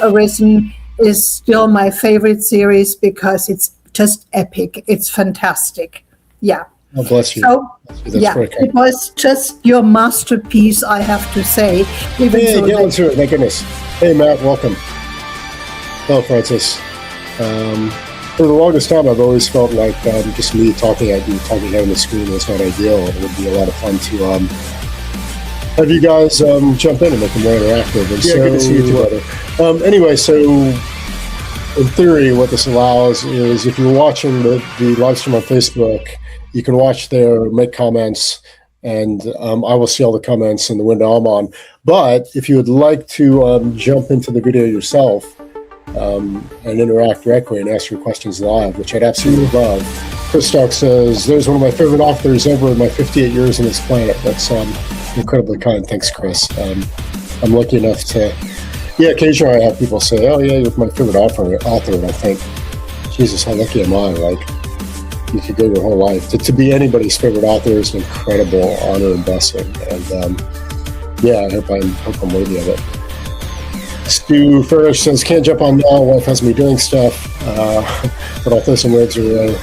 Arisen is still my favorite series because it's just epic. It's fantastic. Yeah. Oh, bless you. So, That's yeah, it was just your masterpiece, I have to say. Even hey, get into it, thank goodness. Hey, Matt, welcome. Hello, Francis. For the longest time, I've always felt like just me talking at you, talking out on the screen was not ideal. It would be a lot of fun to have you guys jump in and make it more interactive. And good to see you too, brother. Anyway, so in theory, what this allows is if you're watching the live stream on Facebook, you can watch there, make comments, and I will see all the comments in the window I'm on. But if you would like to jump into the video yourself and interact directly and ask your questions live, which I'd absolutely love. Chris Stark says, there's one of my favorite authors ever in my 58 years on this planet. That's incredibly kind. Thanks, Chris. I'm lucky enough to, occasionally I have people say, oh yeah, you're my favorite author, and I think, Jesus, how lucky am I? Like, you could go your whole life. To be anybody's favorite author is an incredible honor and blessing. And I hope I'm worthy of it. Stu Farish says, can't jump on now. Wife has me doing stuff. But I'll throw some words or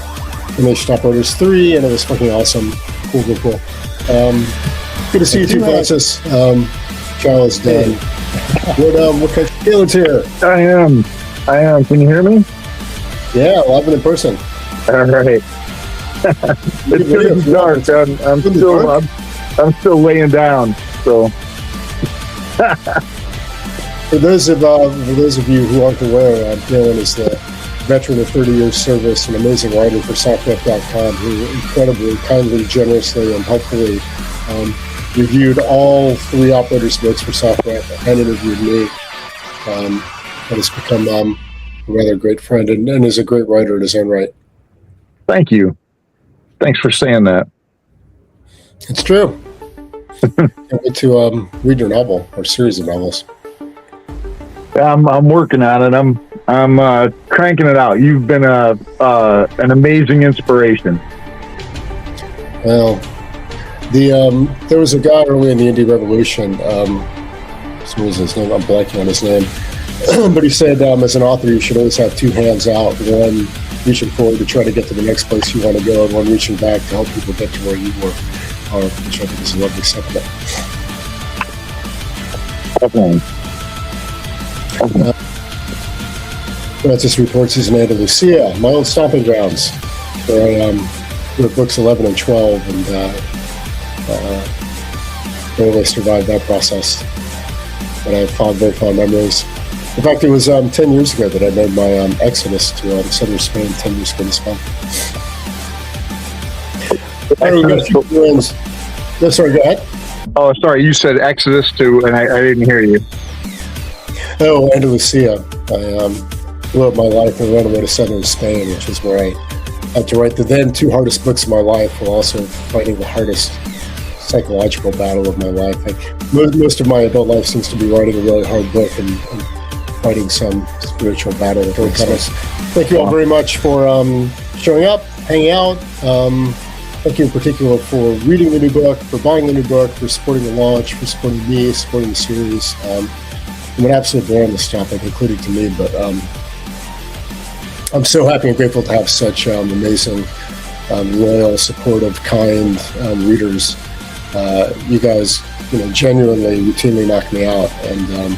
finished Stop Orders 3, and it was fucking awesome. Cool. Good to see you too, Francis. Charles done. What kind of Taylor's here? I am. Can you hear me? Yeah, live and in person. All right. It's getting dark. I'm still laying down. So. For those of you who aren't aware, Dylan is the veteran of 30 years service, an amazing writer for SoftWeb.com, who incredibly, kindly, generously, and helpfully reviewed all 3 operators' books for SoftWeb and interviewed me. And has become a rather great friend and is a great writer in his own right. Thank you. Thanks for saying that. It's true. Can't wait to read your novel or series of novels. I'm working on it. I'm cranking it out. You've been an amazing inspiration. Well, there was a guy early in the Indie Revolution. For some reason his name, I'm blanking on his name, but he said as an author you should always have 2 hands out, one reaching forward to try to get to the next place you want to go, and one reaching back to help people get to where you were, which I think is a lovely sentiment. Definitely. Francis reports he's in Andalusia, my old stomping grounds, where I wrote books 11 and 12, and barely survived that process. But I have very fond memories. In fact, it was 10 years ago that I made my exodus to southern Spain, 10 years ago this month. No, sorry, go ahead. Oh, sorry, you said exodus to, and I didn't hear you. Oh, Andalusia. I blew up my life and ran away to southern Spain, which is where I had to write the then 2 hardest books of my life, while also fighting the hardest psychological battle of my life. Most of my adult life seems to be writing a really hard book and fighting some spiritual battle. Thank you all very much for showing up, hanging out. Thank you in particular for reading the new book, for buying the new book, for supporting the launch, for supporting me, supporting the series. I'm an absolute bore on this topic, including to me, but I'm so happy and grateful to have such amazing, loyal, supportive, kind readers. You guys, genuinely, routinely knock me out, and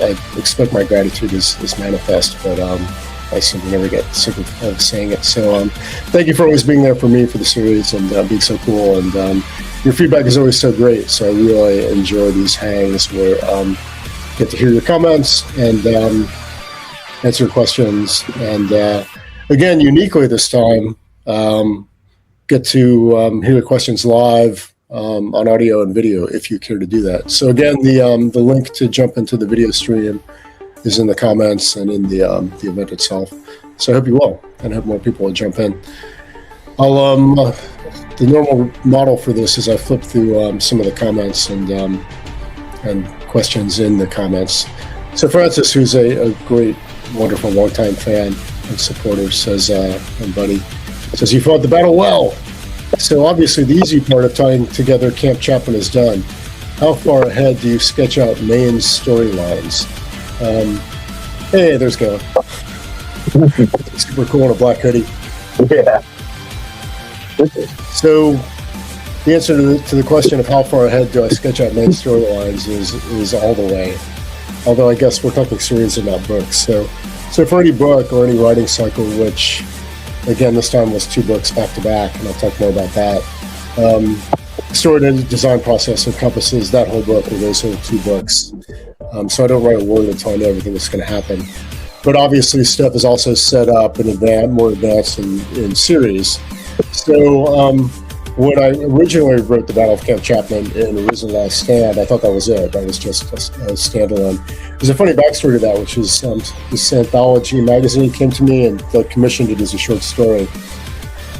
I expect my gratitude is manifest, but I simply never get sick of saying it. So thank you for always being there for me for the series and being so cool, and your feedback is always so great, so I really enjoy these hangs where get to hear your comments and answer questions, and again, uniquely this time, get to hear the questions live on audio and video if you care to do that. So again, the link to jump into the video stream is in the comments and in the event itself. So I hope you will, and I hope more people will jump in. I'll the normal model for this is I flip through some of the comments and questions in the comments. So Francis, who's a great, wonderful, longtime fan and supporter, says, and buddy, says, you fought the battle well. So obviously the easy part of tying together Camp Chapman is done. How far ahead do you sketch out main storylines? Hey, there's Galen. Super cool in a black hoodie. Yeah. So the answer to the question of how far ahead do I sketch out main storylines is all the way. Although I guess we're talking series and not books. So for any book or any writing cycle, which again this time was 2 books back to back, and I'll talk more about that. The story and design process encompasses that whole book or those whole 2 books. So I don't write a word until I know everything that's going to happen. But obviously stuff is also set up in advance, more advanced in series. So when I originally wrote the Battle of Camp Chapman in Arisen Last Stand, I thought that was it. That was just a standalone. There's a funny backstory to that, which is this anthology magazine came to me and commissioned it as a short story.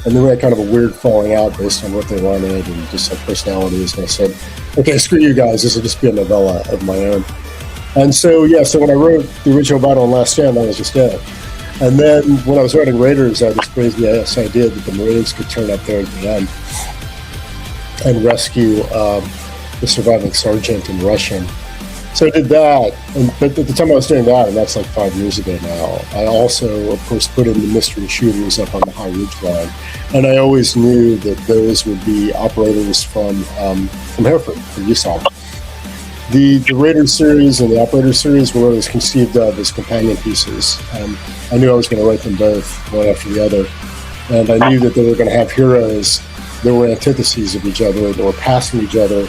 And then we had kind of a weird falling out based on what they wanted and just like personalities. And I said, okay, screw you guys. This will just be a novella of my own. And so when I wrote the original Battle on Last Stand, that was just it. And then when I was writing Raiders, I had this crazy ass idea that the Marines could turn up there at the end and rescue the surviving sergeant in Russian. So I did that, but at the time I was doing that, and that's like 5 years ago now, I also, of course, put in the mystery shooters up on the High Ridge line. And I always knew that those would be operators from Hereford, from Utah. The Raiders series and the Operator series were always conceived of as companion pieces. I knew I was going to write them both, one after the other. And I knew that they were going to have heroes that were antitheses of each other, that were passing each other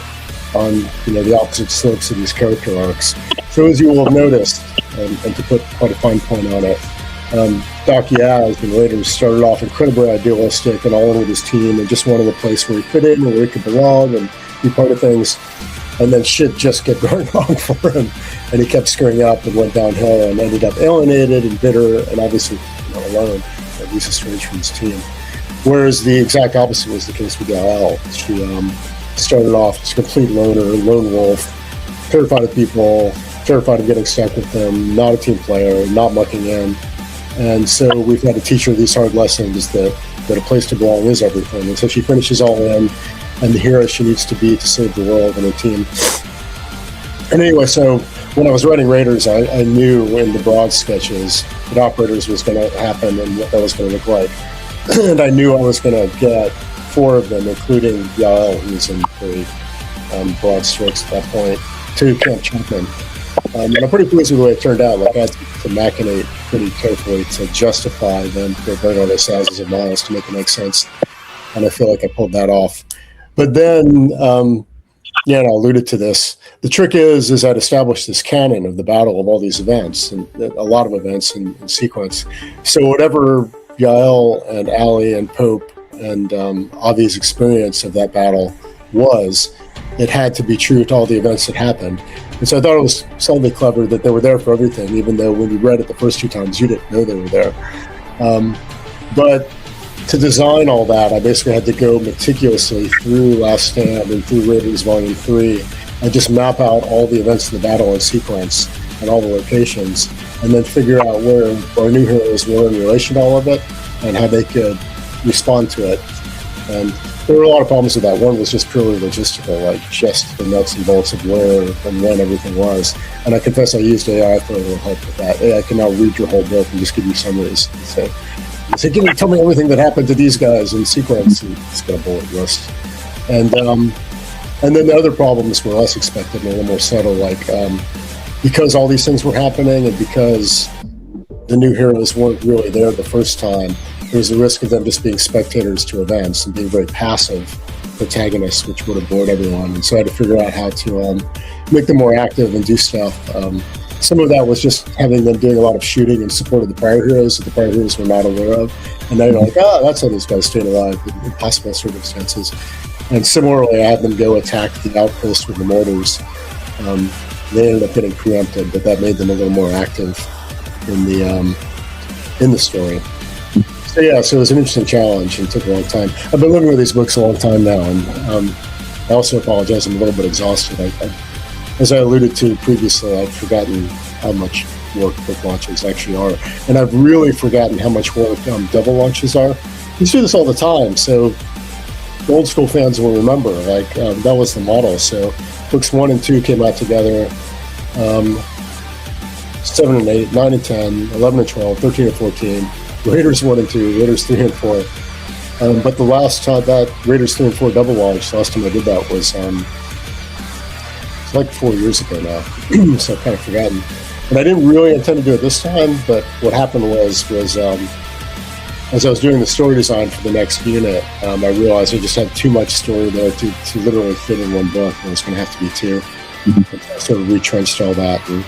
on the opposite slopes of these character arcs. So as you will have noticed, and to put quite a fine point on it, Doc Yaz and Raiders started off incredibly idealistic and all in with his team and just wanted a place where he fit in, where he could belong and be part of things. And then shit just kept going wrong for him, and he kept screwing up and went downhill and ended up alienated and bitter and obviously alone, at least estranged from his team. Whereas the exact opposite was the case with Yael. She started off as a complete loner, lone wolf, terrified of people, terrified of getting stuck with them, not a team player, not mucking in. And so we've had to teach her these hard lessons that a place to belong is everything. And so she finishes all in, and the hero she needs to be to save the world and her team. And anyway, so when I was writing Raiders, I knew in the broad sketches that Operators was going to happen and what that was going to look like. And I knew I was going to get 4 of them, including Yael, who's in very broad strokes at that point, to Camp Chapman. And I'm pretty pleased with the way it turned out. Like I had to machinate pretty carefully to justify them for going all those thousands of miles to make it make sense. And I feel like I pulled that off. But then, and I alluded to this, the trick is I'd established this canon of the battle of all these events, and a lot of events in sequence. So whatever Yael and Allie and Pope and Avi's experience of that battle was, it had to be true to all the events that happened. And so I thought it was slightly clever that they were there for everything, even though when you read it the first 2 times, you didn't know they were there. But to design all that, I basically had to go meticulously through Last Stand and through Raiders Volume 3 and just map out all the events of the battle in sequence and all the locations, and then figure out where our new heroes were in relation to all of it and how they could respond to it. And there were a lot of problems with that. One was just purely logistical, like just the nuts and bolts of where and when everything was. And I confess I used AI for a little help with that. AI can now read your whole book and just give you summaries. So tell me everything that happened to these guys in sequence, and it's got a bullet list. And then the other problems were less expected and a little more subtle, like because all these things were happening and because the new heroes weren't really there the first time, there was the risk of them just being spectators to events and being very passive protagonists, which would have bored everyone. And so I had to figure out how to make them more active and do stuff. Some of that was just having them doing a lot of shooting in support of the prior heroes that the prior heroes were not aware of. And now you're like, that's how these guys stayed alive in impossible circumstances. And similarly, I had them go attack the outpost with the mortars. They ended up getting preempted, but that made them a little more active in the story. So it was an interesting challenge and took a long time. I've been living with these books a long time now, and I also apologize. I'm a little bit exhausted. As I alluded to previously, I've forgotten how much work book launches actually are, and I've really forgotten how much work double launches are. We do this all the time, so old school fans will remember. That was the model. So books 1 and 2 came out together. 7 and 8, 9 and 10, 11 and 12, 13 and 14, Raiders 1 and 2, Raiders 3 and 4. But the last time that Raiders 3 and 4 double launch, the last time I did that was it's like 4 years ago now, so I've kind of forgotten. And I didn't really intend to do it this time, but what happened was as I was doing the story design for the next unit, I realized I just had too much story there to literally fit in one book, and it was going to have to be two. Mm-hmm. I sort of retrenched all that. And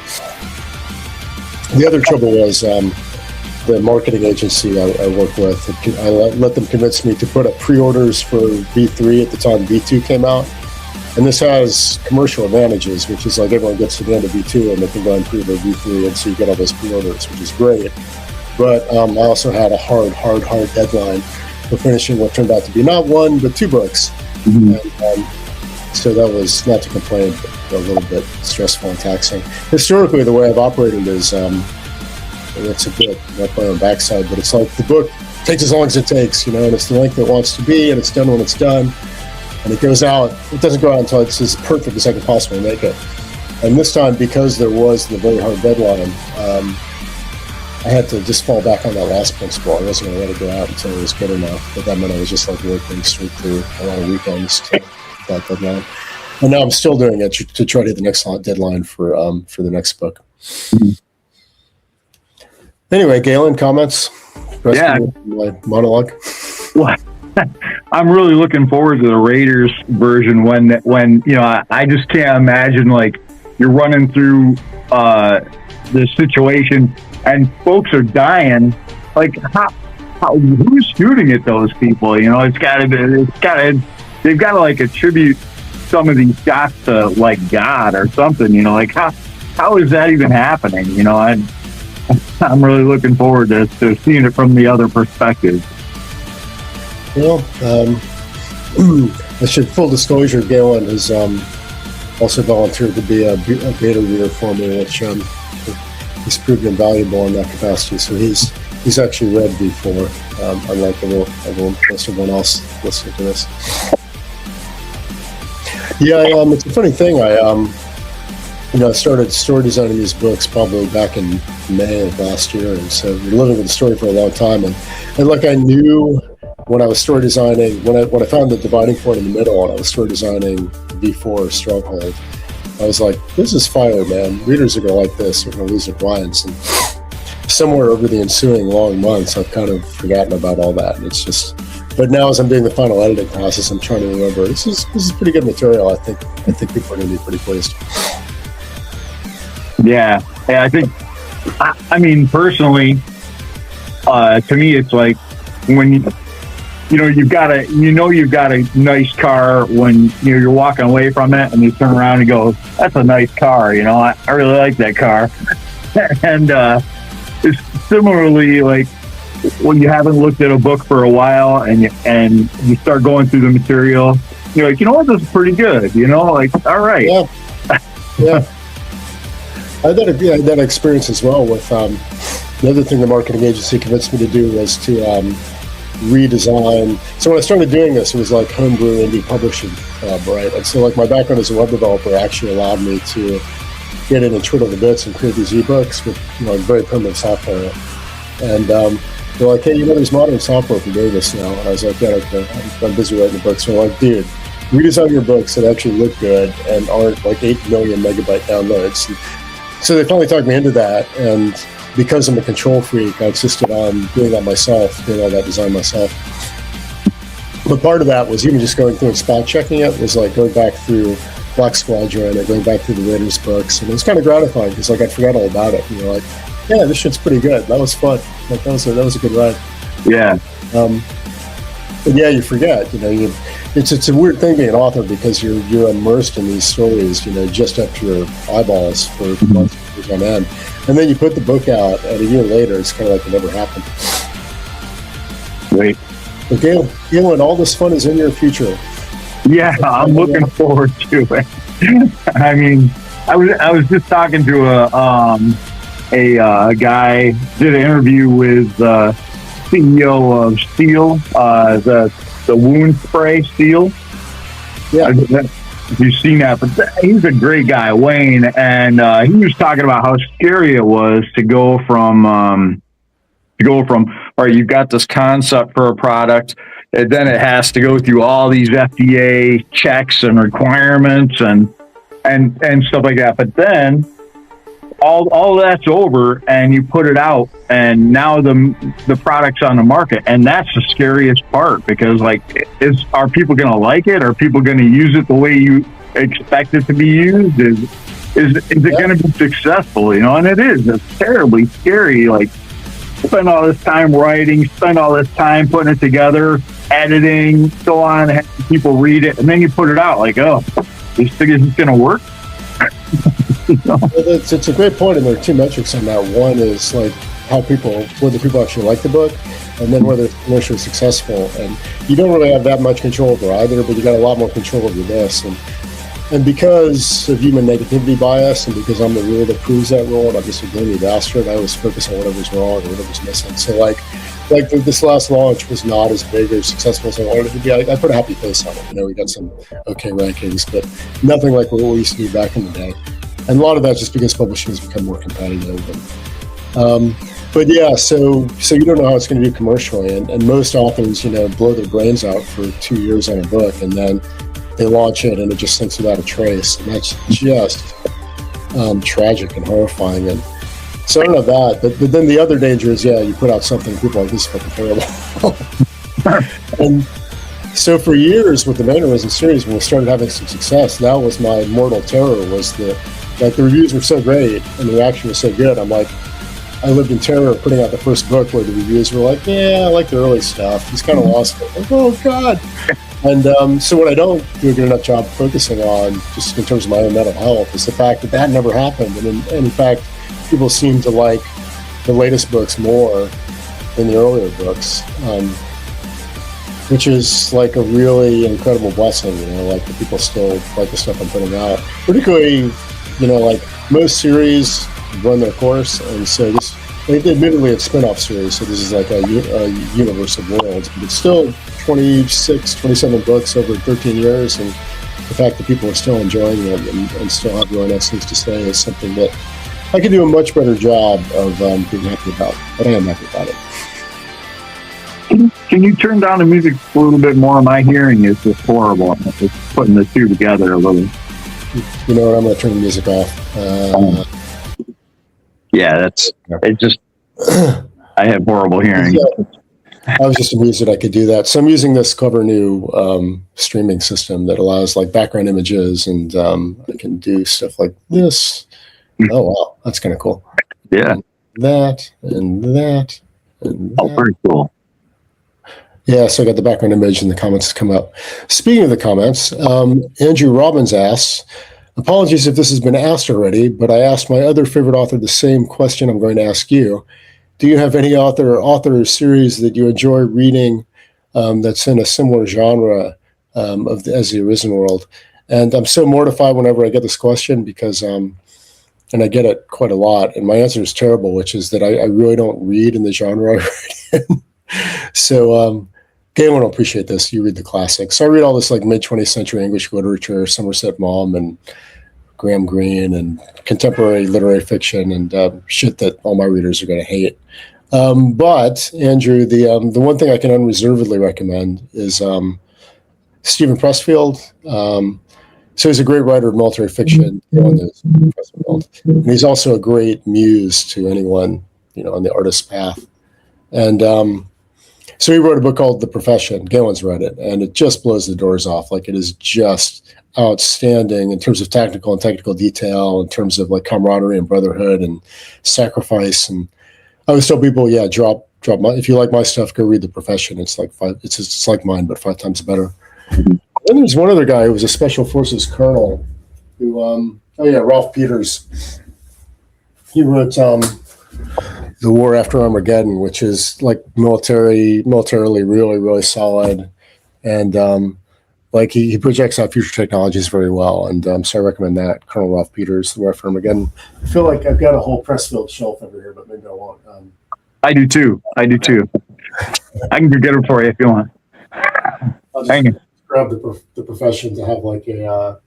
the other trouble was the marketing agency I work with. I let them convince me to put up pre-orders for V3 at the time V2 came out. And this has commercial advantages, which is like everyone gets to the end of V2 and they can go and pre-order V3, and so you get all those pre-orders, which is great. But I also had a hard deadline for finishing what turned out to be not one, but two books. Mm-hmm. And so that was, not to complain, but a little bit stressful and taxing. Historically, the way I've operated is, it's a bit like my own backside, but it's like the book takes as long as it takes, and it's the length it wants to be, and it's done when it's done. And it goes out, it doesn't go out until it's as perfect as I can possibly make it. And this time, because there was the very hard deadline, I had to just fall back on that last principle. I wasn't going to let it go out until it was good enough. But that meant I was just like working straight through a lot of weekends to that deadline. And now I'm still doing it to try to hit the next deadline for the next book. Mm-hmm. Anyway, Galen, comments? Yeah. My monologue. What? I'm really looking forward to the Raiders version when I just can't imagine like you're running through this situation and folks are dying. Like how who's shooting at those people? They've got to like attribute some of these shots to like God or something. Like how is that even happening? I'm really looking forward to seeing it from the other perspective. Well, full disclosure, Galen has also volunteered to be a beta reader for me, which he's proved invaluable in that capacity. So he's actually read before, unlike everyone else listening to this. Yeah, it's a funny thing. I started story designing these books probably back in May of last year, and so we're living with the story for a long time. And like I knew when I was story designing, when I found the dividing point in the middle, and I was story designing V4 Stronghold, I was like, "This is fire, man! Readers are gonna like this. They're gonna lose their minds." And somewhere over the ensuing long months, I've kind of forgotten about all that. And it's just, but now as I'm doing the final editing process, I'm trying to remember this is pretty good material. I think people are gonna be pretty pleased. Yeah, I think. I mean, personally, to me, it's like when you've got a nice car when you're walking away from it, and you turn around and go, "That's a nice car." I really like that car. And it's similarly like when you haven't looked at a book for a while, and you start going through the material, you're like, what, this is pretty good. Like, all right. Yeah. I had that experience as well with the other thing the marketing agency convinced me to do was to redesign. So when I started doing this, it was like homebrew indie publishing, right? And so like my background as a web developer actually allowed me to get in and twiddle the bits and create these ebooks with very primitive software. And they're like, "Hey, there's modern software for doing this now." And I was like, "Yeah, okay, I'm busy writing the books." So I'm like, "Dude, redesign your books that actually look good and aren't like 8 million megabyte downloads." And so they finally talked me into that, and because I'm a control freak, I insisted on doing that myself, doing all that design myself. But part of that was even just going through and spot checking it, was like going back through Black Squadron and going back through the Raiders books, and it was kind of gratifying because like I forgot all about it. Like, yeah, this shit's pretty good. That was fun. Like that was a good ride. Yeah. But yeah, you forget. It's a weird thing being an author because you're immersed in these stories, just up to your eyeballs for months on end, and then you put the book out, and a year later, it's kind of like it never happened. Right. But Galen, all this fun is in your future. Yeah, I'm looking forward to it. I mean, I was just talking to a guy, did an interview with the CEO of Steel, the wound spray Steel. Yeah. if you've seen that, but he's a great guy, Wayne, and he was talking about how scary it was to go from all right, you've got this concept for a product, and then it has to go through all these FDA checks and requirements and stuff like that. But then all that's over, and you put it out, and now the product's on the market, and that's the scariest part, because like, are people going to like it? Are people going to use it the way you expect it to be used? Is it going to be successful? You know, and it is. It's terribly scary. Like, spend all this time writing, spend all this time putting it together, editing, so on, having people read it, and then you put it out. Like, oh, this thing isn't going to work. It's a great point, and there are two metrics on that. One is like whether people actually like the book, and then whether it's commercially successful. And you don't really have that much control over either, but you got a lot more control over this. And because of human negativity bias, and because I'm the rule that proves that rule, and I'm just a gloomy bastard, I always focus on whatever's wrong or whatever's missing. So like this last launch was not as big or successful as I wanted it to be. I put a happy face on it. You know, we got some okay rankings, but nothing like what we used to do back in the day. And a lot of that's just because publishing has become more competitive. But yeah, so you don't know how it's going to do commercially, and most authors, you know, blow their brains out for 2 years on a book, and then they launch it and it just sinks without a trace, and that's just tragic and horrifying. And so I don't know that, but then the other danger is, you put out something, people are like, this is fucking terrible. And so for years with the Mannerism series, when we started having some success, that was my mortal terror, was that like the reviews were so great and the reaction was so good. I'm like, I lived in terror of putting out the first book where the reviews were like, yeah, I like the early stuff. He's kind of lost it. Like, oh God. And so what I don't do a good enough job focusing on, just in terms of my own mental health, is the fact that never happened. And in fact, people seem to like the latest books more than the earlier books, which is like a really incredible blessing, you know, like the people still like the stuff I'm putting out. Particularly, you know, like most series run their course, and so this, admittedly it's spin-off series, so this is like a universe of worlds, but it's still 26, 27 books over 13 years, and the fact that people are still enjoying them and still have really nice things to say is something that I could do a much better job of being happy about, but I am happy about it. Can you turn down the music a little bit more? My hearing is just horrible. It's putting the two together a little. You know what, I'm going to turn the music off. Yeah, it just, I have horrible hearing. I was just amused that I could do that. So I'm using this clever new streaming system that allows like background images, and I can do stuff like this. Oh, wow, that's kind of cool. Yeah. And that, and that, and that. Oh, very cool. Yeah, so I got the background image and the comments come up. Speaking of the comments, Andrew Robbins asks, apologies if this has been asked already, but I asked my other favorite author the same question I'm going to ask you. Do you have any author or series that you enjoy reading that's in a similar genre as the Arisen world? And I'm so mortified whenever I get this question because, and I get it quite a lot, and my answer is terrible, which is that I really don't read in the genre I read in. So, Galen will appreciate this. You read the classics. So I read all this like mid-20th century English literature, Somerset Maugham and Graham Greene, and contemporary literary fiction, and shit that all my readers are going to hate. But Andrew, the one thing I can unreservedly recommend is Stephen Pressfield. So he's a great writer of military fiction. And he's also a great muse to anyone, you know, on the artist's path. And so he wrote a book called The Profession. Galen's read it, and it just blows the doors off. Like, it is just outstanding in terms of technical detail, in terms of like camaraderie and brotherhood and sacrifice. And I always tell people, drop my, if you like my stuff, go read The Profession. It's like it's like mine, but 5 times better. And then there's one other guy who was a special forces colonel who, Ralph Peters. He wrote The War After Armageddon, which is like militarily really, really solid. And like he projects out future technologies very well. And so I recommend that, Colonel Ralph Peters, The War After Armageddon. I feel like I've got a whole Pressfield shelf over here, but maybe I won't. I do too. I can go get it for you if you want. I'll just grab the Profession to have like a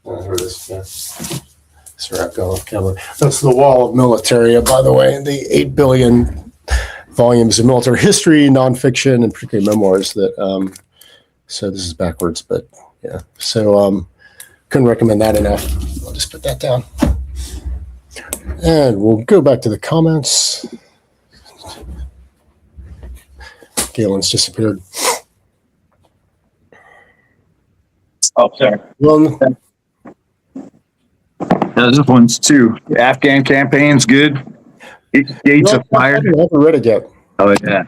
Oh, here it is. Yeah. Sorry, I've got off camera. That's the wall of military, by the way, the 8 billion volumes of military history, nonfiction, and particularly memoirs that, so this is backwards, but yeah. So couldn't recommend that enough. I'll just put that down. And we'll go back to the comments. Galen's disappeared. Oh, sorry. Well, This one's too. Afghan campaign's good. Gates of Fire. I haven't read it yet. Oh yeah.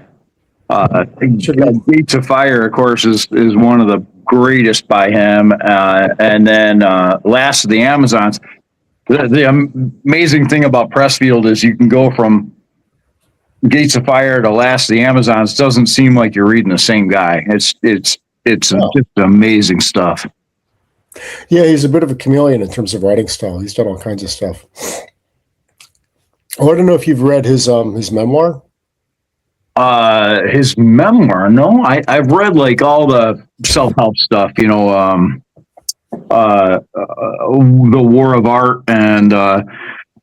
Gates of Fire, of course, is one of the greatest by him. And then Last of the Amazons. The amazing thing about Pressfield is you can go from Gates of Fire to Last of the Amazons. Doesn't seem like you're reading the same guy. It's just amazing stuff. Yeah, he's a bit of a chameleon in terms of writing style. He's done all kinds of stuff. Oh, I don't know if you've read his memoir. His memoir? No, I've read like all the self-help stuff. You know, The War of Art and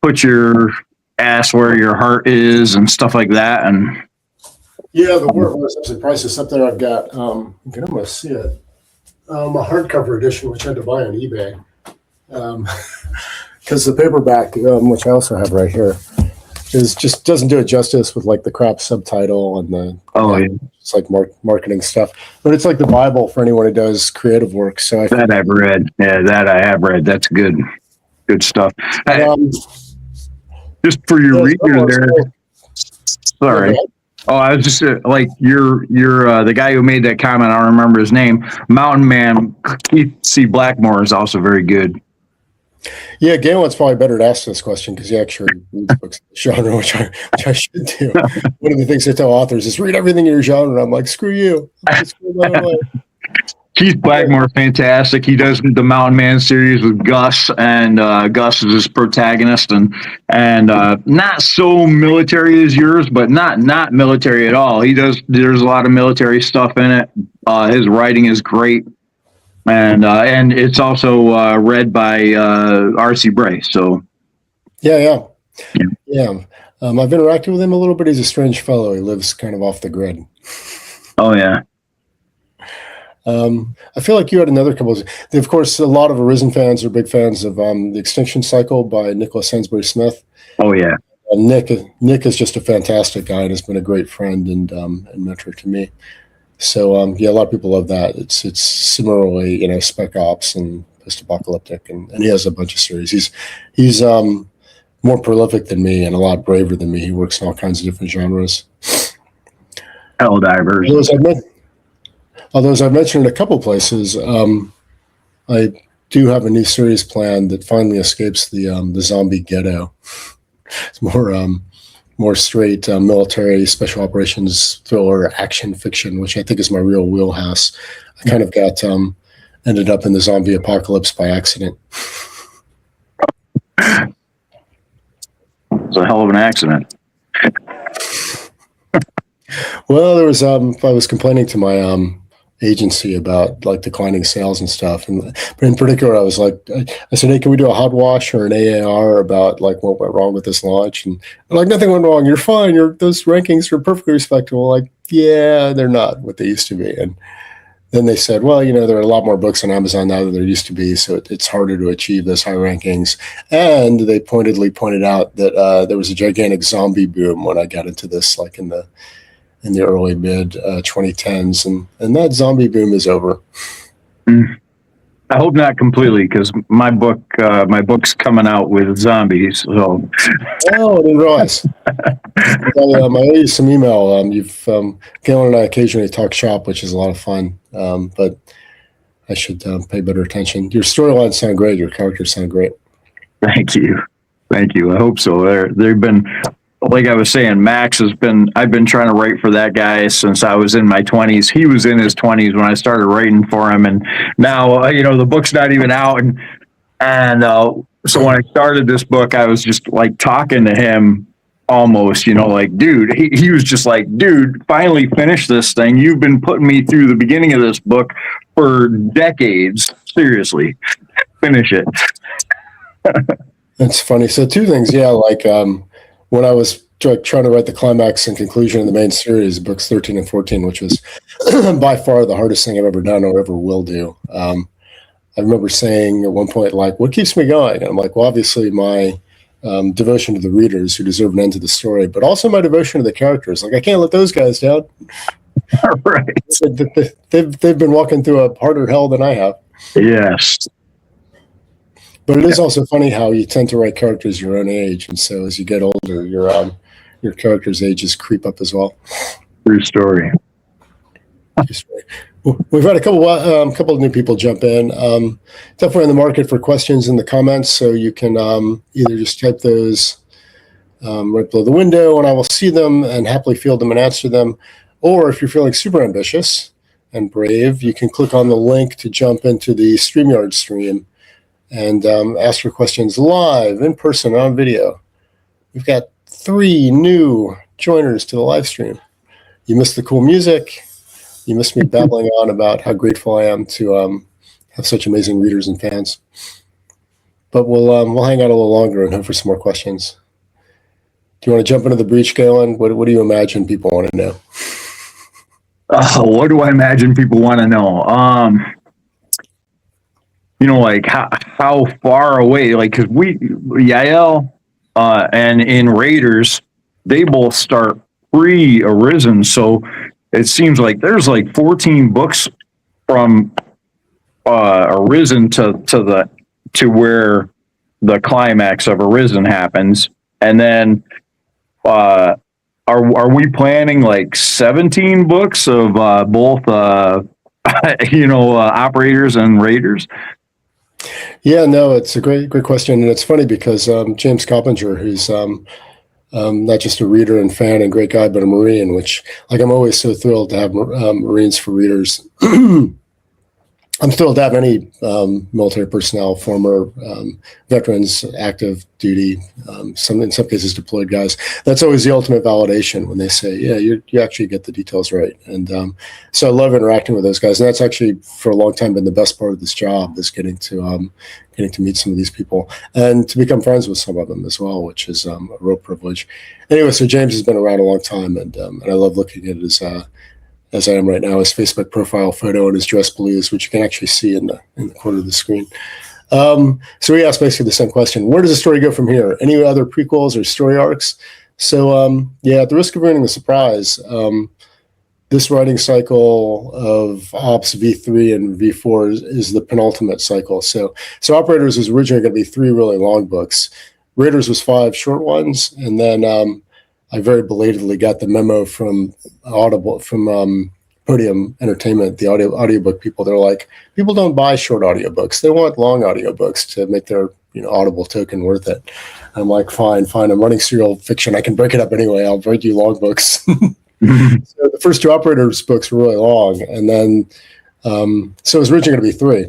Put Your Ass Where Your Heart Is and stuff like that. And yeah, The War of Art is priceless. Up there, I've got. I'm gonna see it. A hardcover edition, which I had to buy on eBay, because the paperback, which I also have right here, just doesn't do it justice with like the crap subtitle and the it's like marketing stuff. But it's like the Bible for anyone who does creative work. So I've read. Yeah, that I have read. That's good stuff. Just for your reader there. Sorry. Oh, I was just like you're the guy who made that comment. I don't remember his name. Mountain Man Keith C. Blackmore is also very good. Yeah, Galen's probably better to ask this question because he actually reads books in the genre, which I should do. One of the things I tell authors is read everything in your genre. I'm like, screw you. Keith Blackmore, fantastic. He does the Mountain Man series with Gus, and Gus is his protagonist, and not so military as yours, but not military at all. There's a lot of military stuff in it. His writing is great, and it's also read by R.C. Bray. So, yeah. I've interacted with him a little bit. He's a strange fellow. He lives kind of off the grid. Oh yeah. I feel like you had another couple of course, a lot of Arisen fans are big fans of The Extinction Cycle by Nicholas Sainsbury Smith. Oh, yeah. Nick is just a fantastic guy and has been a great friend and mentor to me. So, a lot of people love that. It's similarly, spec ops and post-apocalyptic, and he has a bunch of series. He's more prolific than me and a lot braver than me. He works in all kinds of different genres. Hell divers. Although, as I've mentioned in a couple places, I do have a new series planned that finally escapes the zombie ghetto. It's more straight military special operations thriller action fiction, which I think is my real wheelhouse. I kind of got ended up in the zombie apocalypse by accident. It's a hell of an accident. Well, there was I was complaining to my agency about like declining sales and stuff, but in particular I was like, I said, hey, can we do a hot wash or an AAR about like what went wrong with this launch? And like, nothing went wrong, you're fine, those rankings are perfectly respectable. Like, yeah, they're not what they used to be. And then they said, well, there are a lot more books on Amazon now than there used to be, so it's harder to achieve those high rankings. And they pointedly pointed out that there was a gigantic zombie boom when I got into this, like in the early mid 2010s, and that zombie boom is over. I hope not completely, because my book's coming out with zombies. So, oh, I didn't realize. I owe you some email. Galen and I occasionally talk shop, which is a lot of fun. But I should pay better attention. Your storylines sound great. Your characters sound great. Thank you. I hope so. They've been. Like I was saying, I've been trying to write for that guy since I was in my 20s. He was in his 20s when I started writing for him. And now, the book's not even out. And so when I started this book, I was just like talking to him almost, like, dude, he was just like, dude, finally finish this thing. You've been putting me through the beginning of this book for decades. Seriously, finish it. That's funny. So two things. Yeah, like when I was trying to write the climax and conclusion of the main series, books 13 and 14, which was by far the hardest thing I've ever done or ever will do. I remember saying at one point, like, what keeps me going? And I'm like, well, obviously my devotion to the readers who deserve an end to the story, but also my devotion to the characters. Like, I can't let those guys down. Right. They've been walking through a harder hell than I have. Yes. But it is also funny how you tend to write characters your own age, and so as you get older, your characters' ages creep up as well. True story. We've had a couple of new people jump in. Definitely in the market for questions in the comments, so you can either just type those right below the window, and I will see them and happily field them and answer them. Or if you're feeling super ambitious and brave, you can click on the link to jump into the StreamYard stream and ask your questions live, in person, on video. We've got 3 new joiners to the live stream. You missed the cool music. You missed me babbling on about how grateful I am to have such amazing readers and fans. But we'll hang out a little longer and hope for some more questions. Do you want to jump into the breach, Galen? What do you imagine people want to know? What do I imagine people want to know? Like how far away, like, because Yael and in Raiders, they both start pre-Arisen, so it seems like there's like 14 books from Arisen to where the climax of Arisen happens, and then are we planning like 17 books of both operators and raiders? Yeah, no, it's a great question, and it's funny because James Coppinger, who's not just a reader and fan and great guy, but a Marine, which, like, I'm always so thrilled to have Marines for readers. I'm thrilled to have any military personnel, former veterans, active duty, in some cases deployed guys. That's always the ultimate validation when they say, yeah, you actually get the details right. And so I love interacting with those guys. And that's actually, for a long time, been the best part of this job, is getting to meet some of these people and to become friends with some of them as well, which is a real privilege. Anyway, so James has been around a long time, and I love looking at his as I am right now, his Facebook profile photo and his dress blues, which you can actually see in the corner of the screen. So he asked basically the same question: where does the story go from here? Any other prequels or story arcs? So at the risk of ruining the surprise, this writing cycle of Ops V3 and V4 is the penultimate cycle. So Operators was originally going to be 3 really long books. Raiders was 5 short ones, and then I very belatedly got the memo from Podium Entertainment, the audiobook people. They're like, people don't buy short audiobooks. They want long audiobooks to make their Audible token worth it. And I'm like, fine. I'm running serial fiction. I can break it up anyway. I'll write you long books. So the first 2 Operators books were really long. And then, so it was originally going to be 3.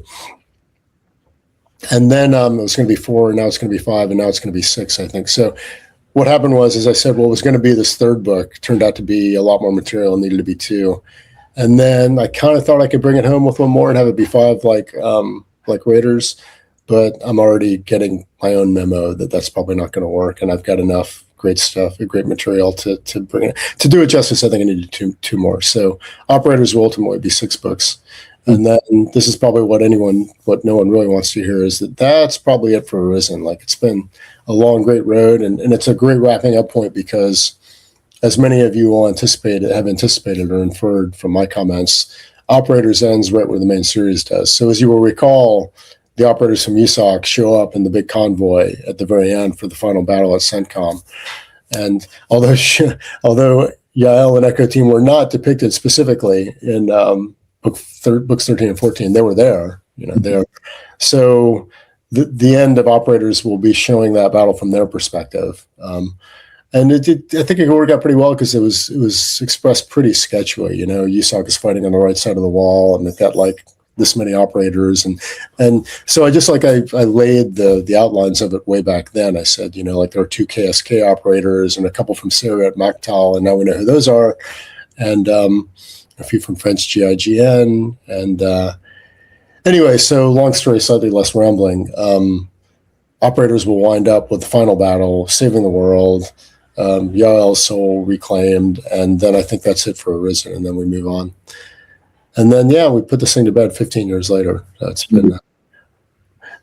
And then it was going to be 4, and now it's going to be 5, and now it's going to be 6, I think. So what happened was, as I said, what was going to be this 3rd book turned out to be a lot more material and needed to be 2. And then I kind of thought I could bring it home with 1 more and have it be 5 like Raiders, but I'm already getting my own memo that that's probably not going to work, and I've got enough great stuff, great material to bring it. To do it justice, I think I needed 2 more. So Operators will ultimately be 6 books. And then this is probably what no one really wants to hear, is that's probably it for Arisen. Like, it's been a long, great road, and it's a great wrapping up point, because as many of you will have anticipated or inferred from my comments, Operators ends right where the main series does. So as you will recall, the Operators from USOC show up in the big convoy at the very end for the final battle at CENTCOM. And although Yael and Echo Team were not depicted specifically in books 13 and 14, they were there, there. So the end of Operators will be showing that battle from their perspective. And I think it worked out pretty well, because it was expressed pretty sketchily. USOC is fighting on the right side of the wall, and they've got like this many Operators, and so I laid the outlines of it way back then. I said, like, there are 2 KSK Operators and a couple from Syria at Maktal, and now we know who those are, and a few from French GIGN, and Anyway, so long story, slightly less rambling. Operators will wind up with the final battle, saving the world, Yael's soul reclaimed, and then I think that's it for Arisen, and then we move on. And then, yeah, we put this thing to bed 15 years later. It's been...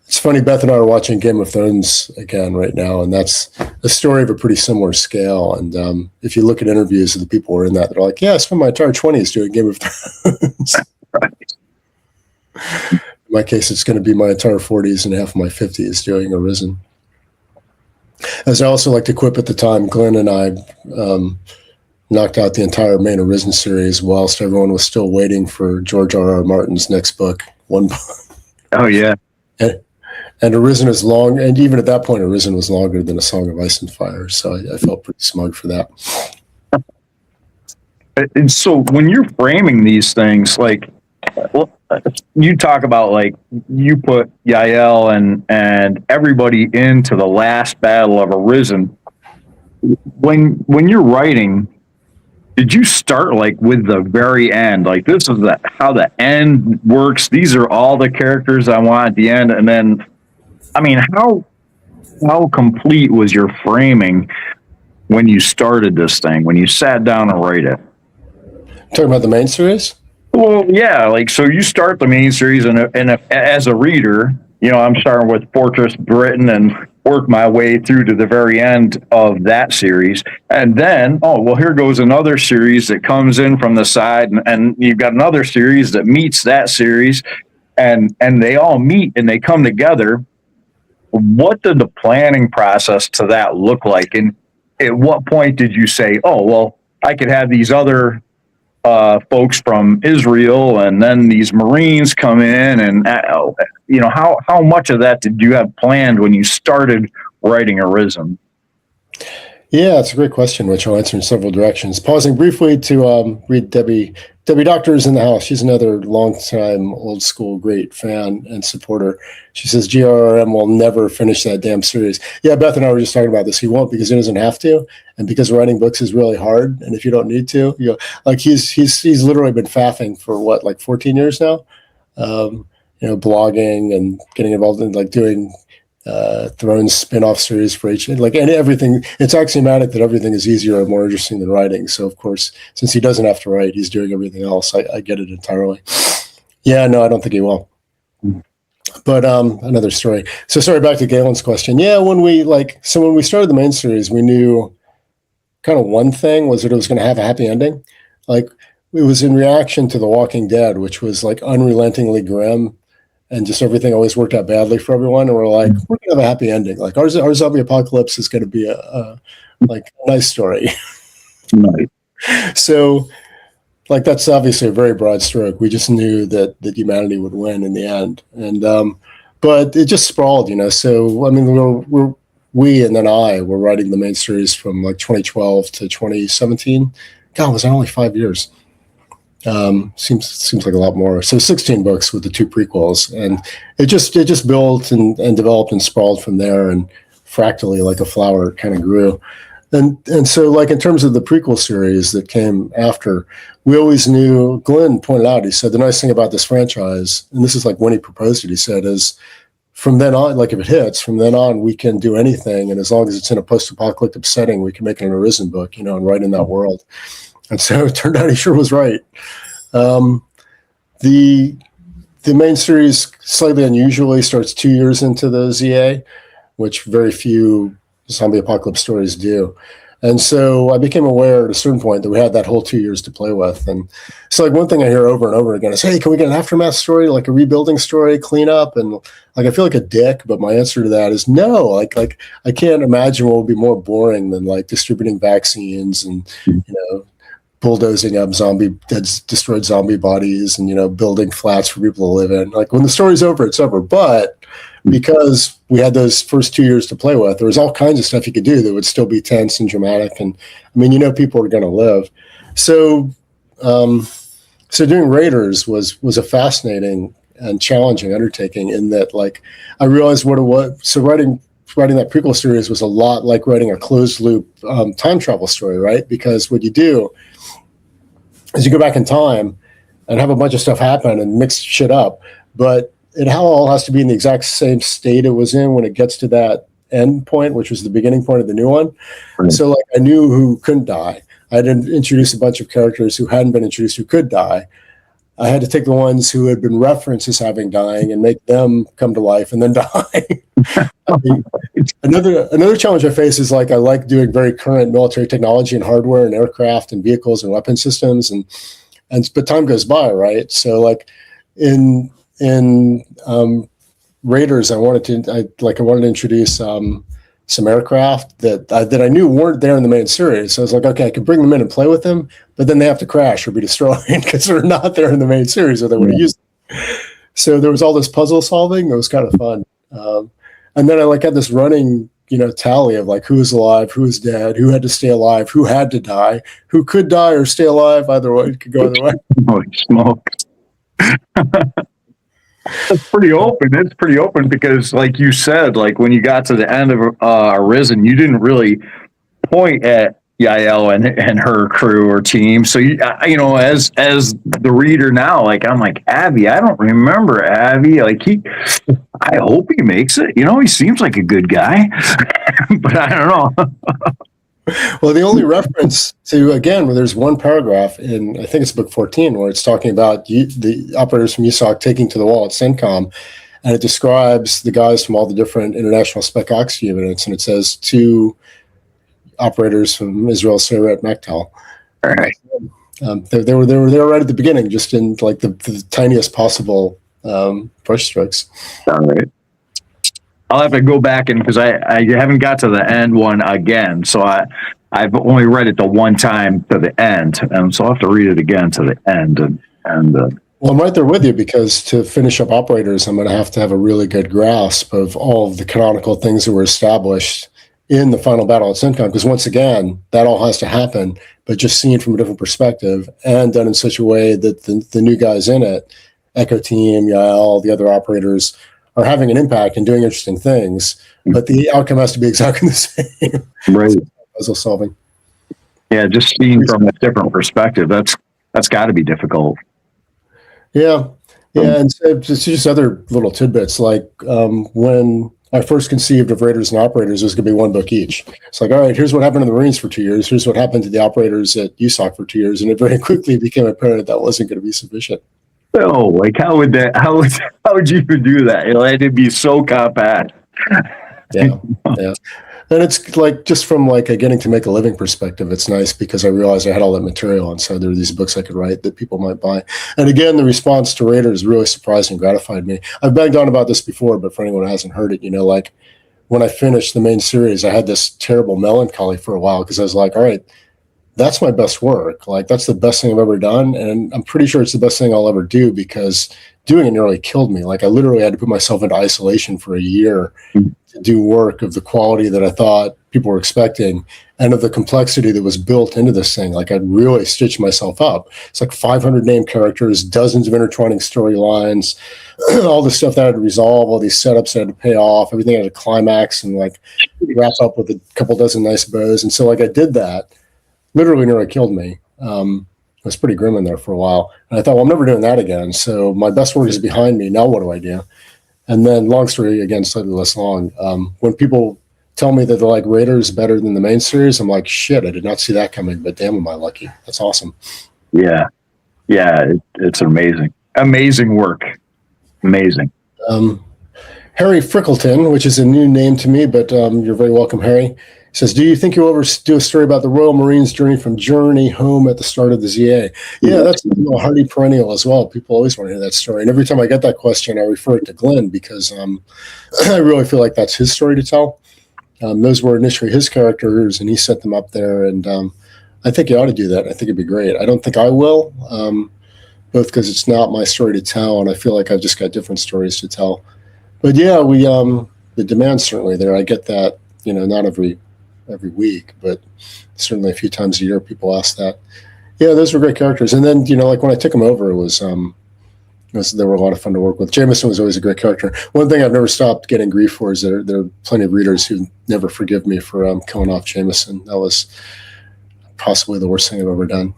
It's funny, Beth and I are watching Game of Thrones again right now, and that's a story of a pretty similar scale. And if you look at interviews of the people who are in that, they're like, yeah, I spent my entire 20s doing Game of Thrones. Right. In my case, it's going to be my entire 40s and half of my 50s doing Arisen. As I also like to quip at the time, Glenn and I knocked out the entire main Arisen series whilst everyone was still waiting for George R.R. Martin's next book. One book. Oh, yeah. And Arisen is long, and even at that point, Arisen was longer than A Song of Ice and Fire. So I felt pretty smug for that. And so when you're framing these things, like, well, you talk about, like, you put Yael and everybody into the last battle of Arisen. When you're writing, did you start like with the very end? Like, this is how the end works. These are all the characters I want at the end. And then, I mean, how complete was your framing when you started this thing, when you sat down and write it? Talking about the main series? Well, yeah, like, so you start the main series, and if, as a reader, you know, I'm starting with Fortress Britain and work my way through to the very end of that series. And then, oh, well, here goes another series that comes in from the side, and you've got another series that meets that series, and they all meet and they come together. What did the planning process to that look like? And at what point did you say, oh, well, I could have these other folks from Israel, and then these Marines come in, and you know, how much of that did you have planned when you started writing Arisen? Yeah, it's a great question, which I'll answer in several directions. Pausing briefly to read Debbie. Debbie Doctor is in the house. She's another longtime, old school, great fan and supporter. She says GRRM will never finish that damn series. Yeah, Beth and I were just talking about this. He won't, because he doesn't have to, and because writing books is really hard. And if you don't need to, you know, like he's literally been faffing for what, like 14 years now. You know, blogging and getting involved in like doing Thrones spin-off series for each, like, and everything. It's axiomatic that everything is easier and more interesting than writing. So of course, since he doesn't have to write, he's doing everything else. I get it entirely. Yeah, no, I don't think he will. But another story. So sorry, back to Galen's question. Yeah, when we started the main series, we knew kind of one thing was that it was going to have a happy ending. Like, it was in reaction to The Walking Dead, which was like unrelentingly grim. And just everything always worked out badly for everyone. And we're like, we're going to have a happy ending. Like, our zombie apocalypse is going to be a nice story. Right. So, like, that's obviously a very broad stroke. We just knew that humanity would win in the end. And, but it just sprawled, you know. So, I mean, we and then I were writing the main series from like 2012 to 2017. God, was that only 5 years? Seems like a lot more. So 16 books with the 2 prequels, and it just built and developed and sprawled from there, and fractally, like a flower, kind of grew. And so, like, in terms of the prequel series that came after, we always knew, Glenn pointed out, he said, the nice thing about this franchise, and this is like when he proposed it, he said, is from then on, like, if it hits, from then on, we can do anything, and as long as it's in a post-apocalyptic setting, we can make it an Arisen book, you know, and write in that world. And so it turned out he sure was right. The main series, slightly unusually, starts 2 years into the ZA, which very few zombie apocalypse stories do. And so I became aware at a certain point that we had that whole 2 years to play with. And so, like, one thing I hear over and over again is, hey, can we get an aftermath story, like a rebuilding story, clean up? And like, I feel like a dick, but my answer to that is no. Like I can't imagine what would be more boring than like distributing vaccines and, you know, bulldozing up destroyed zombie bodies, and, you know, building flats for people to live in. Like, when the story's over, it's over. But because we had those first 2 years to play with, there was all kinds of stuff you could do that would still be tense and dramatic. And I mean, you know, people are going to live. So, so doing Raiders was a fascinating and challenging undertaking, in that, like, I realized what it was. So writing that prequel series was a lot like writing a closed loop time travel story, right? Because what you do is you go back in time and have a bunch of stuff happen and mix shit up. but it all has to be in the exact same state it was in when it gets to that end point, which was the beginning point of the new one. Right. So like I knew who couldn't die. I had to introduce a bunch of characters who hadn't been introduced who could die. I had to take the ones who had been referenced as having dying and make them come to life and then die. Another challenge I face is like I like doing very current military technology and hardware and aircraft and vehicles and weapon systems, and but time goes by, right? So like in Raiders, I wanted to introduce some aircraft that I knew weren't there in the main series. So I was like, okay, I could bring them in and play with them, but then they have to crash or be destroyed because they're not there in the main series, or they would have used them. So there was all this puzzle solving. It was kind of fun. And then I like had this running, tally of like who was alive, who was dead, who had to stay alive, who had to die, who could die or stay alive. Either way, it could go either way. Holy smoke. It's pretty open. It's pretty open because, like you said, like when you got to the end of Arisen, you didn't really point at Yael and her crew or team. So as the reader now, like I'm like, Abby, I don't remember Abby. Like I hope he makes it. He seems like a good guy, but I don't know. Well, the only reference to, again, where there's one paragraph in, I think it's book 14, where it's talking about the operators from USOC taking to the wall at CENTCOM, and it describes the guys from all the different international spec ops units, and it says 2 operators from Israel, Sayeret, Mektal. All right. They were there right at the beginning, just in like the tiniest possible brush strokes. All right. I'll have to go back because I haven't got to the end one again. So I've only read it the one time to the end. And so I'll have to read it again to the end. Well, I'm right there with you, because to finish up Operators, I'm going to have a really good grasp of all of the canonical things that were established in the final battle at CENTCOM. Because once again, that all has to happen, but just seen from a different perspective and done in such a way that the new guys in it, Echo Team, Yael, the other operators, are having an impact and doing interesting things, but the outcome has to be exactly the same. Right. Puzzle solving. Yeah, just seeing from a different perspective. That's got to be difficult. Yeah. And so just other little tidbits, like when I first conceived of Raiders and Operators, it was going to be 1 book each. It's like, all right, here's what happened to the Marines for 2 years. Here's what happened to the operators at USOC for 2 years. And it very quickly became apparent that wasn't going to be sufficient. Oh, like how would you even do that? It had to be so compact. Yeah. And it's like, just from like a getting to make a living perspective, it's nice because I realized I had all that material, and so there are these books I could write that people might buy. And again, the response to Raiders really surprised and gratified me. I've banged on about this before, but for anyone who hasn't heard it, like when I finished the main series, I had this terrible melancholy for a while, because I was like, all right, that's my best work. Like, that's the best thing I've ever done. And I'm pretty sure it's the best thing I'll ever do, because doing it nearly killed me. Like, I literally had to put myself into isolation for a year to do work of the quality that I thought people were expecting, and of the complexity that was built into this thing. Like, I'd really stitched myself up. It's like 500 named characters, dozens of intertwining storylines, all the stuff that I had to resolve, all these setups that I had to pay off, everything had a climax and like wrap up with a couple dozen nice bows. And so like I did that. Literally nearly killed me. It was pretty grim in there for a while. And I thought, well, I'm never doing that again. So my best work is behind me. Now what do I do? And then, long story, again, slightly less long. When people tell me that they're like Raiders better than the main series, I'm like, shit, I did not see that coming, but damn, am I lucky. That's awesome. Yeah. It's amazing work. Amazing. Harry Frickleton, which is a new name to me, but you're very welcome, Harry, says, do you think you'll ever do a story about the Royal Marines journey from Journey home at the start of the ZA? Yeah, that's a hardy perennial as well. People always want to hear that story. And every time I get that question, I refer it to Glenn, because I really feel like that's his story to tell. Those were initially his characters, and he set them up there. And I think he ought to do that. I think it'd be great. I don't think I will, both because it's not my story to tell, and I feel like I've just got different stories to tell. But yeah, the demand's certainly there. I get that, not every week, but certainly a few times a year people ask that. Yeah, those were great characters. And then, like when I took them over, it was they were a lot of fun to work with. Jameson was always a great character. One thing I've never stopped getting grief for is there are plenty of readers who never forgive me for killing off Jameson. That was possibly the worst thing I've ever done.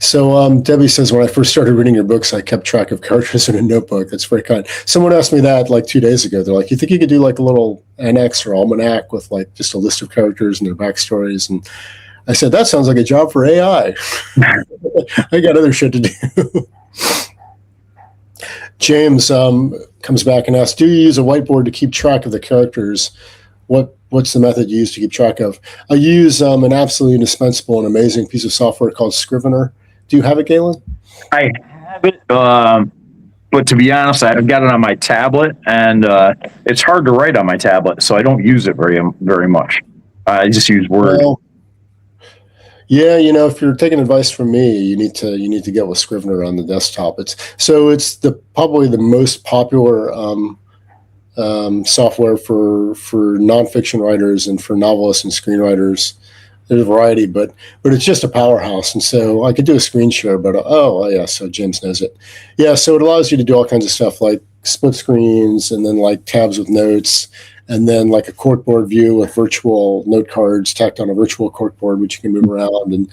So Debbie says, when I first started reading your books, I kept track of characters in a notebook. That's very kind. Someone asked me that like 2 days ago. They're like, you think you could do like a little annex or almanac with like just a list of characters and their backstories? And I said, that sounds like a job for AI. I got other shit to do. James comes back and asks, do you use a whiteboard to keep track of the characters? What's the method you use to keep track of? I use an absolutely indispensable and amazing piece of software called Scrivener. Do you have it, Galen? I have it, but to be honest, I've got it on my tablet, and it's hard to write on my tablet, so I don't use it very much. I just use Word. Well, yeah, if you're taking advice from me, you need to get with Scrivener on the desktop. It's probably the most popular software for nonfiction writers and for novelists and screenwriters. There's a variety, but it's just a powerhouse. And so I could do a screen share, but so James knows it. Yeah, so it allows you to do all kinds of stuff like split screens and then like tabs with notes and then like a corkboard view with virtual note cards tacked on a virtual corkboard, which you can move around. And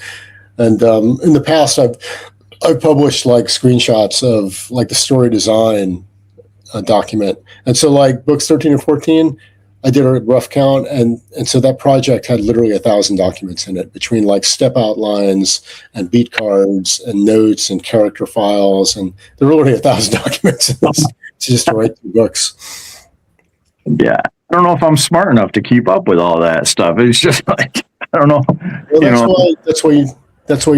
in the past, I've published like screenshots of like the story design document. And so like books 13 and 14, I did a rough count, and so that project had literally 1,000 documents in it between like step outlines and beat cards and notes and character files, and there were literally 1,000 documents in this just to write 2 books. Yeah, I don't know if I'm smart enough to keep up with all that stuff. It's just like I don't know. Well, that's why you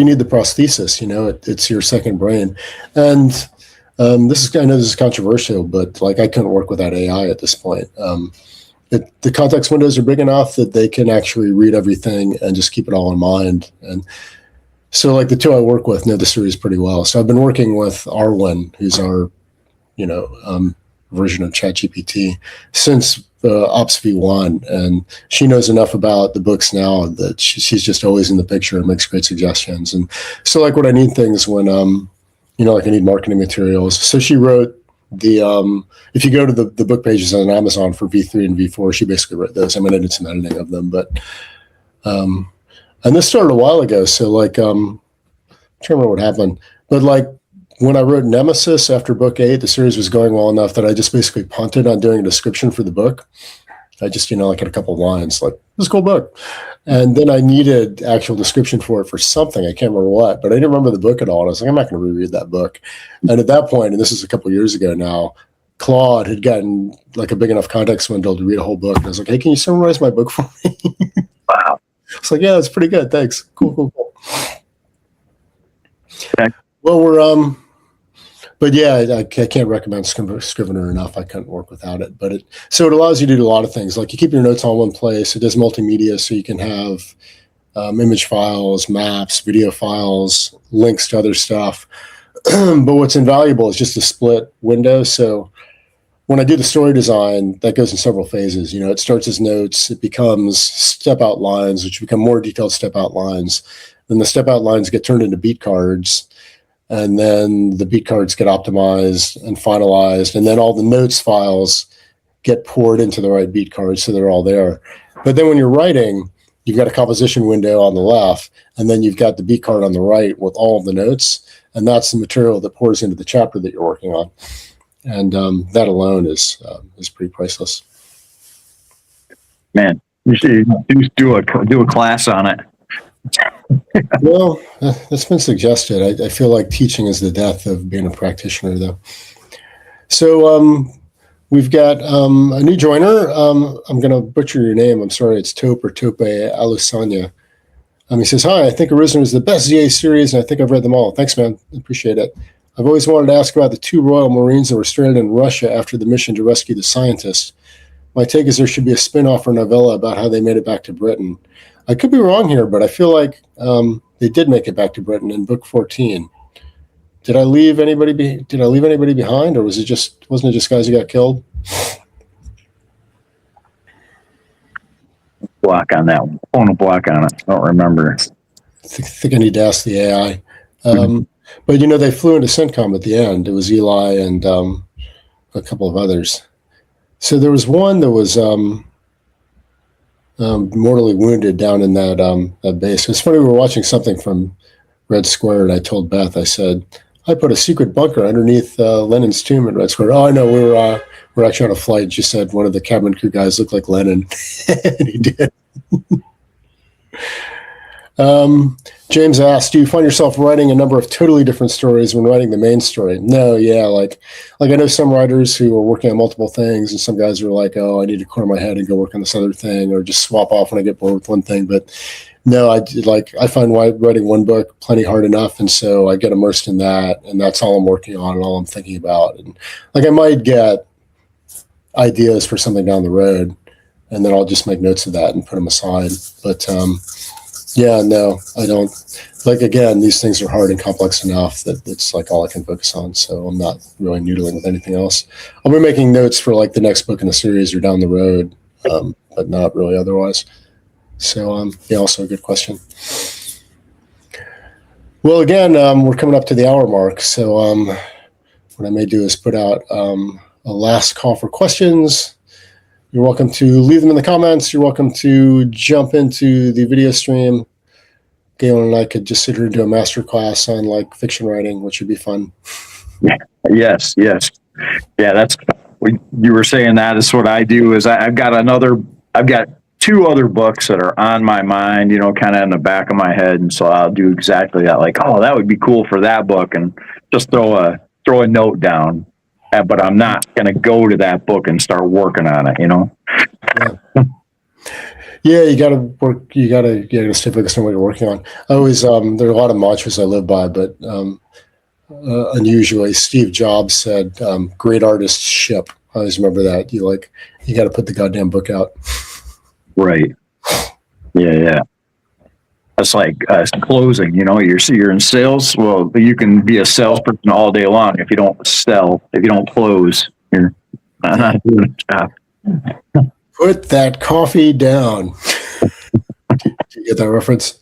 need the prosthesis. It's your second brain, and I know this is controversial, but like I couldn't work without AI at this point. The context windows are big enough that they can actually read everything and just keep it all in mind. And so like the 2 I work with know the series pretty well. So I've been working with Arwen, who's our, version of ChatGPT since Ops V1. And she knows enough about the books now that she's just always in the picture and makes great suggestions. And so like when I need things when, like I need marketing materials. So she wrote if you go to the book pages on Amazon for V3 and V4, she basically wrote those. I mean, I did some editing of them, but and this started a while ago. So like, I'm trying to remember what happened, but like when I wrote Nemesis after book 8, the series was going well enough that I just basically punted on doing a description for the book. I just, like had a couple of lines, like this is a cool book. And then I needed actual description for it for something. I can't remember what, but I didn't remember the book at all. And I was like, I'm not going to reread that book. And at that point, and this is a couple of years ago now, Claude had gotten like a big enough context window to read a whole book. And I was like, hey, can you summarize my book for me? Wow. It's like, yeah, that's pretty good. Thanks. Cool. Okay. Well, but yeah, I can't recommend Scrivener enough. I couldn't work without it. But it allows you to do a lot of things. Like you keep your notes all in one place. It does multimedia, so you can have image files, maps, video files, links to other stuff. But what's invaluable is just a split window. So when I do the story design, that goes in several phases. It starts as notes. It becomes step outlines, which become more detailed step outlines. Then the step outlines get turned into beat cards. And then the beat cards get optimized and finalized, and then all the notes files get poured into the right beat cards, so they're all there. But then when you're writing, you've got a composition window on the left, and then you've got the beat card on the right with all of the notes, and that's the material that pours into the chapter that you're working on. And that alone is pretty priceless. Man, you should do a class on it. Well, that's been suggested. I feel like teaching is the death of being a practitioner, though. So we've got a new joiner. I'm going to butcher your name. I'm sorry. It's Tope Alusanya. He says, hi, I think Arisen is the best ZA series, and I think I've read them all. Thanks, man. I appreciate it. I've always wanted to ask about the 2 Royal Marines that were stranded in Russia after the mission to rescue the scientists. My take is there should be a spin-off or novella about how they made it back to Britain. I could be wrong here, but I feel like they did make it back to Britain in book 14. Did I leave anybody behind, or wasn't it just guys who got killed? Block on that one. Phone a block on it. I don't remember. I think I need to ask the AI. But they flew into CENTCOM at the end. It was Eli and a couple of others. So there was one that was mortally wounded down in that base. It's funny, we were watching something from Red Square, and I told Beth, I said, I put a secret bunker underneath Lenin's tomb at Red Square. Oh, I know, we're actually on a flight. She said one of the cabin crew guys looked like Lenin, and he did. James asked, do you find yourself writing a number of totally different stories when writing the main story? No, yeah, like I know some writers who are working on multiple things, and some guys are like, oh, I need to clear my head and go work on this other thing, or just swap off when I get bored with one thing. But no, I find writing one book plenty hard enough, and so I get immersed in that, and that's all I'm working on and all I'm thinking about. And like I might get ideas for something down the road, and then I'll just make notes of that and put them aside. But yeah, no, I don't. Like, again, these things are hard and complex enough that it's like all I can focus on. So I'm not really noodling with anything else. I'll be making notes for like the next book in the series or down the road, but not really otherwise. So yeah, also a good question. Well, again, we're coming up to the hour mark. So what I may do is put out a last call for questions. You're welcome to leave them in the comments. You're welcome to jump into the video stream. Galen and I could just sit here and do a master class on like fiction writing, which would be fun. Yes. Yeah, that's you were saying that is what I do. Is I've got two other books that are on my mind, kind of in the back of my head, and so I'll do exactly that. Like, oh, that would be cool for that book, and just throw a note down. But I'm not going to go to that book and start working on it. Yeah. Yeah, you got to work. You got to stay focused on what you're working on. I always there are a lot of mantras I live by, but unusually, Steve Jobs said, "Great artists ship." I always remember that. You got to put the goddamn book out. Right. Yeah. That's like closing. You're in sales. Well, you can be a salesperson all day long. If you don't sell, if you don't close, you're not doing a job. Put that coffee down. Do you get that reference?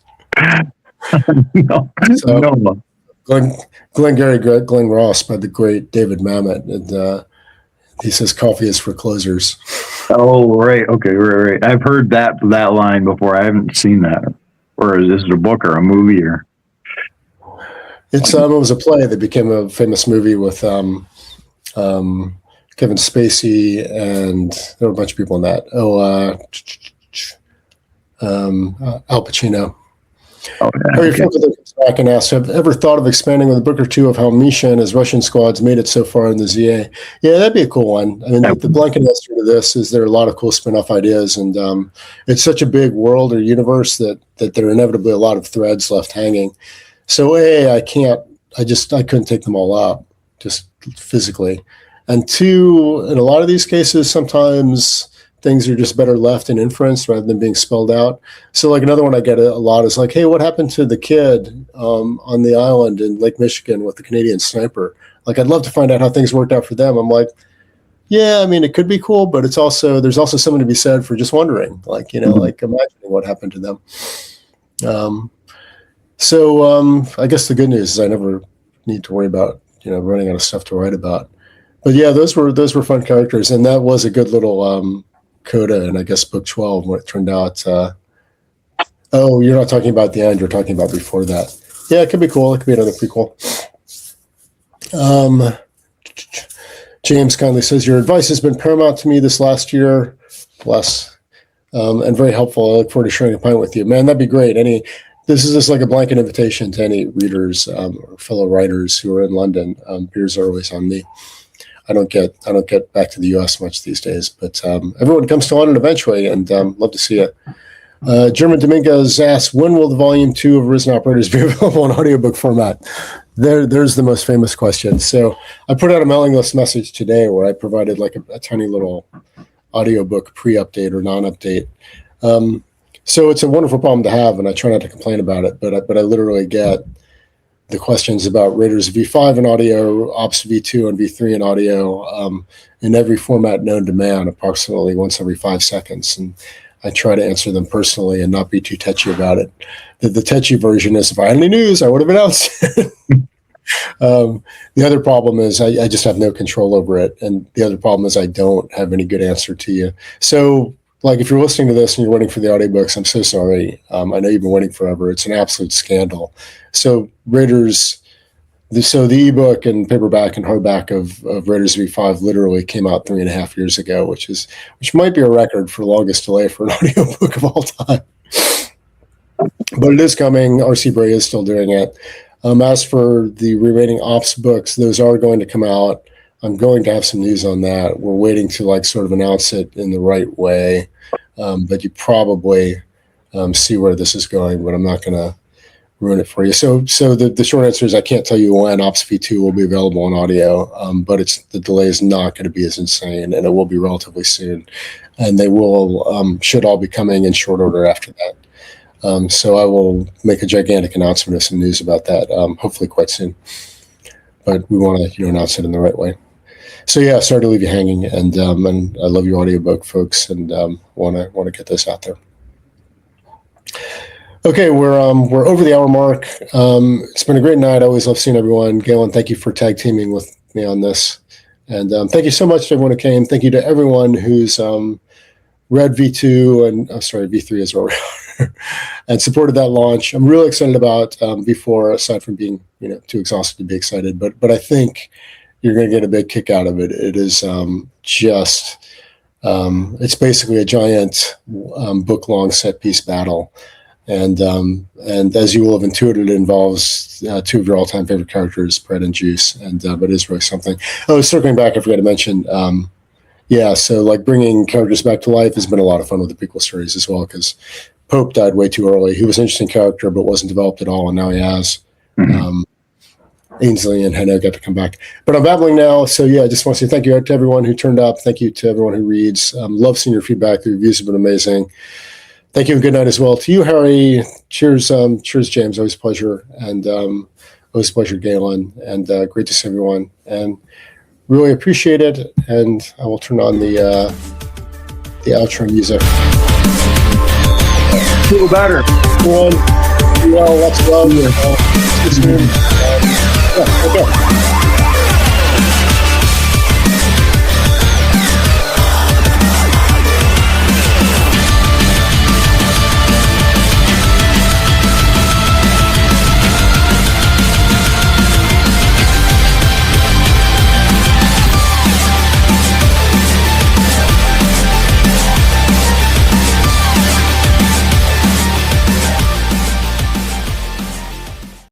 No. So, No. Glenn Ross by the great David Mamet, and he says coffee is for closers. Oh, right. Okay, right. I've heard that line before. I haven't seen that. Or is this a book or a movie or? It was a play that became a famous movie with Kevin Spacey, and there were a bunch of people in that. Al Pacino. Oh, yeah. Harry Finkel comes back and asks, have ever thought of expanding with a book or two of how Misha and his Russian squads made it so far in the ZA? Yeah, that'd be a cool one. I mean, the blanket answer to this is there are a lot of cool spin-off ideas, and it's such a big world or universe that there are inevitably a lot of threads left hanging. So I couldn't take them all up, just physically. And two, in a lot of these cases, sometimes things are just better left in inference rather than being spelled out. So like another one I get a lot is like, hey, what happened to the kid on the island in Lake Michigan with the Canadian sniper? Like, I'd love to find out how things worked out for them. I'm like, yeah, I mean, it could be cool, but there's also something to be said for just wondering, like, like imagining what happened to them. So I guess the good news is I never need to worry about, running out of stuff to write about. But yeah, those were fun characters, and that was a good little coda, and I guess book 12, when it turned out. Oh, you're not talking about the end; you're talking about before that. Yeah, it could be cool. It could be another prequel. James kindly says, your advice has been paramount to me this last year, bless, and very helpful. I look forward to sharing a pint with you, man. That'd be great. This is just like a blanket invitation to any readers or fellow writers who are in London. Beers are always on me. I don't get back to the U.S. much these days, but everyone comes to London eventually, and love to see it. German Dominguez asks, when will the volume 2 of Risen Operators be available in audiobook format? There's the most famous question. So I put out a mailing list message today where I provided like a tiny little audiobook pre-update or non-update. So it's a wonderful problem to have, and I try not to complain about it, but I literally get the questions about Raiders V5 in audio, Ops V2 and V3 in audio, in every format known to man, approximately once every 5 seconds. And I try to answer them personally and not be too touchy about it. The touchy version is, if I had any news, I would have announced it. The other problem is I just have no control over it. And the other problem is I don't have any good answer to you. So like if you're listening to this and you're waiting for the audiobooks, I'm so sorry. I know you've been waiting forever. It's an absolute scandal. So Raiders, the ebook and paperback and hardback of Raiders V5 literally came out 3.5 years ago, which might be a record for longest delay for an audiobook of all time. But it is coming. R.C. Bray is still doing it. As for the remaining Ops books, those are going to come out. I'm going to have some news on that. We're waiting to like sort of announce it in the right way. But you probably see where this is going, but I'm not going to ruin it for you. So the short answer is I can't tell you when Ops V2 will be available on audio, but the delay is not going to be as insane, and it will be relatively soon. And they will should all be coming in short order after that. So I will make a gigantic announcement of some news about that, hopefully quite soon. But we want to announce it in the right way. So yeah, sorry to leave you hanging, and I love your audiobook, folks, and want to get this out there. Okay, we're over the hour mark. It's been a great night. I always love seeing everyone. Galen, thank you for tag teaming with me on this, and thank you so much to everyone who came. Thank you to everyone who's read V2 and V3 as well, and supported that launch. I'm really excited about V4, aside from being too exhausted to be excited, but I think you're going to get a big kick out of it. It is it's basically a giant book-long set-piece battle, and as you will have intuited, it involves two of your all-time favorite characters, Bread and Juice, and but it is really something. Oh, circling back, I forgot to mention. So like bringing characters back to life has been a lot of fun with the prequel series as well, because Pope died way too early. He was an interesting character, but wasn't developed at all, and now he has. Ainsley and Henno got to come back. But I'm babbling now, so yeah, I just want to say thank you to everyone who turned up. Thank you to everyone who reads. Love seeing your feedback. The reviews have been amazing. Thank you and good night as well to you, Harry. Cheers, James. Always a pleasure. And always a pleasure, Galen. And great to see everyone. And really appreciate it. And I will turn on the outro music. Feel better. Everyone, well, let's love. Okay.